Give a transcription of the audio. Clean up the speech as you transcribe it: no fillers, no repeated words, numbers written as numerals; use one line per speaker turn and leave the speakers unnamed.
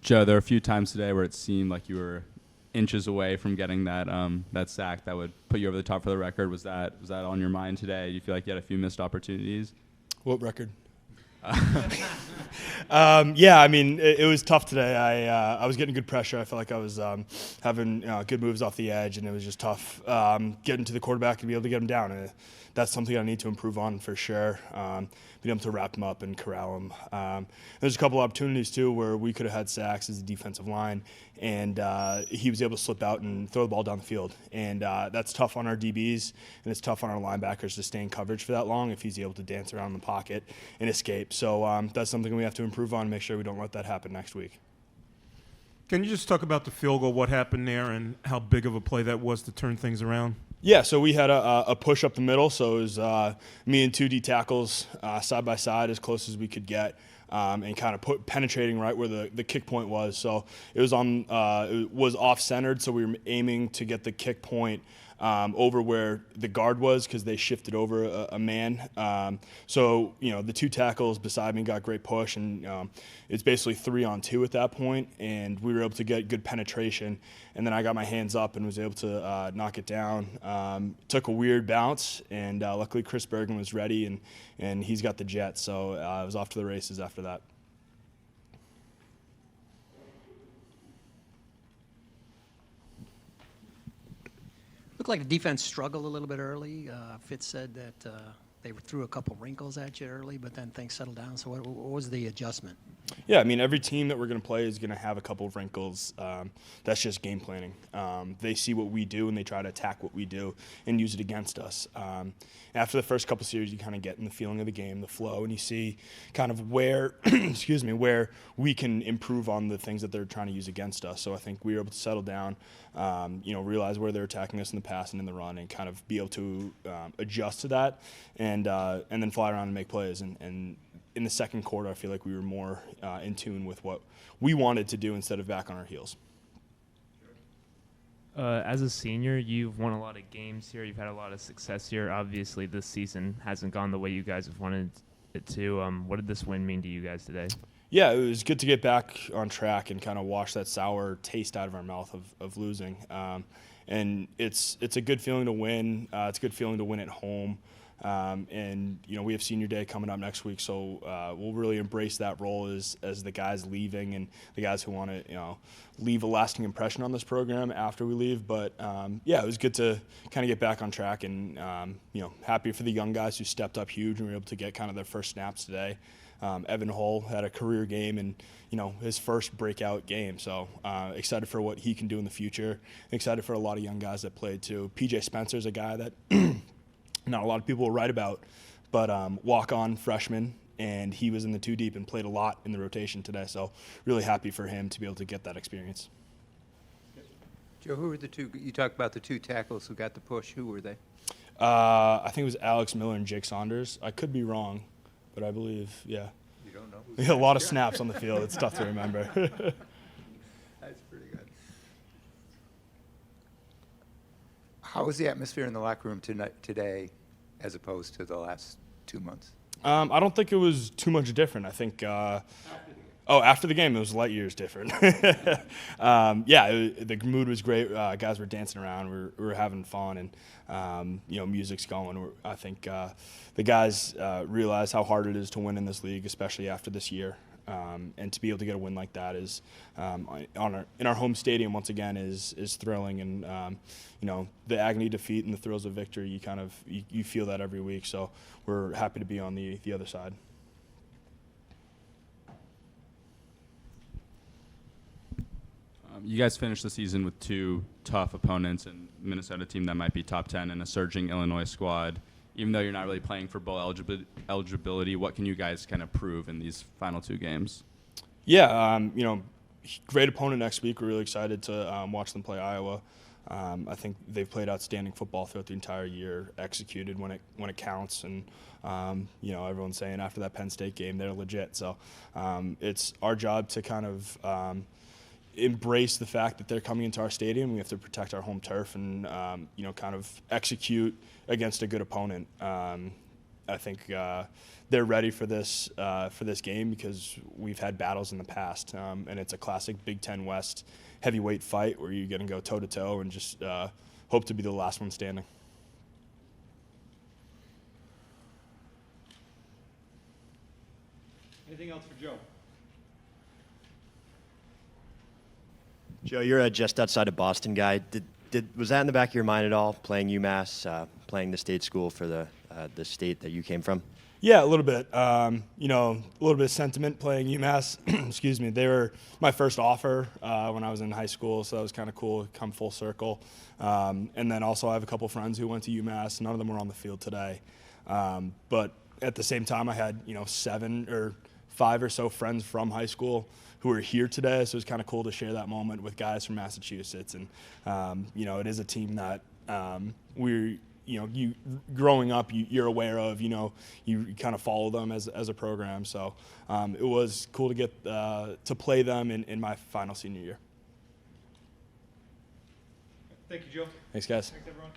Joe, there were a few times today where it seemed like you were inches away from getting that sack that would put you over the top for the record. Was that on your mind today? Do you feel like you had a few missed opportunities?
What record? Yeah, I mean, it was tough today. I was getting good pressure. I felt like I was having good moves off the edge, and it was just tough getting to the quarterback and be able to get him down. And that's something I need to improve on for sure. Being able to wrap him up and corral him. There's a couple opportunities too where we could have had sacks as a defensive line, and he was able to slip out and throw the ball down the field. And that's tough on our DBs, and it's tough on our linebackers to stay in coverage for that long if he's able to dance around in the pocket and escape. So that's something we have to improve on and make sure we don't let that happen next week.
Can you just talk about the field goal, what happened there, and how big of a play that was to turn things around?
Yeah, so we had a push up the middle, so it was me and two D tackles side by side as close as we could get, and kind of penetrating right where the kick point was. So it was off centered, so we were aiming to get the kick point over where the guard was because they shifted over a man. So the two tackles beside me got great push, and it's basically 3-on-2 at that point, and we were able to get good penetration. And then I got my hands up and was able to knock it down. Took a weird bounce, and luckily Chris Bergen was ready, and he's got the jet. So I was off to the races after that.
Looked like the defense struggled a little bit early. Fitz said that they threw a couple wrinkles at you early, but then things settled down. So what was the adjustment?
Yeah, I mean, every team that we're going to play is going to have a couple of wrinkles. That's just game planning. They see what we do, and they try to attack what we do and use it against us. After the first couple series, you kind of get in the feeling of the game, the flow, and you see kind of where, where we can improve on the things that they're trying to use against us. So I think we were able to settle down, realize where they're attacking us in the pass and in the run, and kind of be able to adjust to that, and then fly around and make plays. And in the second quarter, I feel like we were more in tune with what we wanted to do instead of back on our heels.
As a senior, you've won a lot of games here. You've had a lot of success here. Obviously, this season hasn't gone the way you guys have wanted it to. What did this win mean to you guys today?
Yeah, it was good to get back on track and kind of wash that sour taste out of our mouth of losing. And it's a good feeling to win. It's a good feeling to win at home. And we have senior day coming up next week, so we'll really embrace that role as the guys leaving and the guys who want to leave a lasting impression on this program after we leave. But it was good to kind of get back on track, and happy for the young guys who stepped up huge and were able to get kind of their first snaps today. Evan Hull had a career game and his first breakout game, so excited for what he can do in the future. Excited for a lot of young guys that played too. PJ Spencer's a guy that not a lot of people will write about, but walk-on freshman, and he was in the two deep and played a lot in the rotation today. So really happy for him to be able to get that experience.
Joe, who were the two? You talked about the two tackles who got the push. Who were they?
I think it was Alex Miller and Jake Saunders. I could be wrong, but I believe, yeah.
You don't know?
We had a lot of snaps on the field. It's tough to remember.
That's pretty good. How was the atmosphere in the locker room today as opposed to the last 2 months?
I don't think it was too much different. I think after the game, it was light years different. The mood was great. Guys were dancing around. We were having fun, and music's going. I think the guys realize how hard it is to win in this league, especially after this year. And to be able to get a win like that is in our home stadium once again is thrilling, and the agony of defeat and the thrills of victory, you feel that every week. So we're happy to be on the other side.
You guys finished the season with two tough opponents, and Minnesota team that might be top 10 and a surging Illinois squad. Even though you're not really playing for bowl eligibility, what can you guys kind of prove in these final two games?
Yeah, great opponent next week. We're really excited to watch them play Iowa. I think they've played outstanding football throughout the entire year, executed when it counts, and everyone's saying after that Penn State game they're legit. So it's our job to kind of embrace the fact that they're coming into our stadium. We have to protect our home turf and kind of execute against a good opponent. I think they're ready for this game because we've had battles in the past, and it's a classic Big Ten West heavyweight fight where you're going to go toe to toe and just hope to be the last one standing.
Anything else for Joe?
Joe, you're a just outside of Boston guy. Was that in the back of your mind at all, playing UMass, playing the state school for the state that you came from?
Yeah, a little bit. You know, a little bit of sentiment playing UMass. Excuse me. They were my first offer when I was in high school, so that was kind of cool. Come full circle. And then also I have a couple friends who went to UMass. None of them were on the field today. But at the same time, I had 7 or 5 or so friends from high school who are here today. So it was kind of cool to share that moment with guys from Massachusetts. And it is a team that you growing up, you're aware of, you kind of follow them as a program. So it was cool to get to play them in my final senior year.
Thank you, Joe.
Thanks, guys.
Thanks, everyone.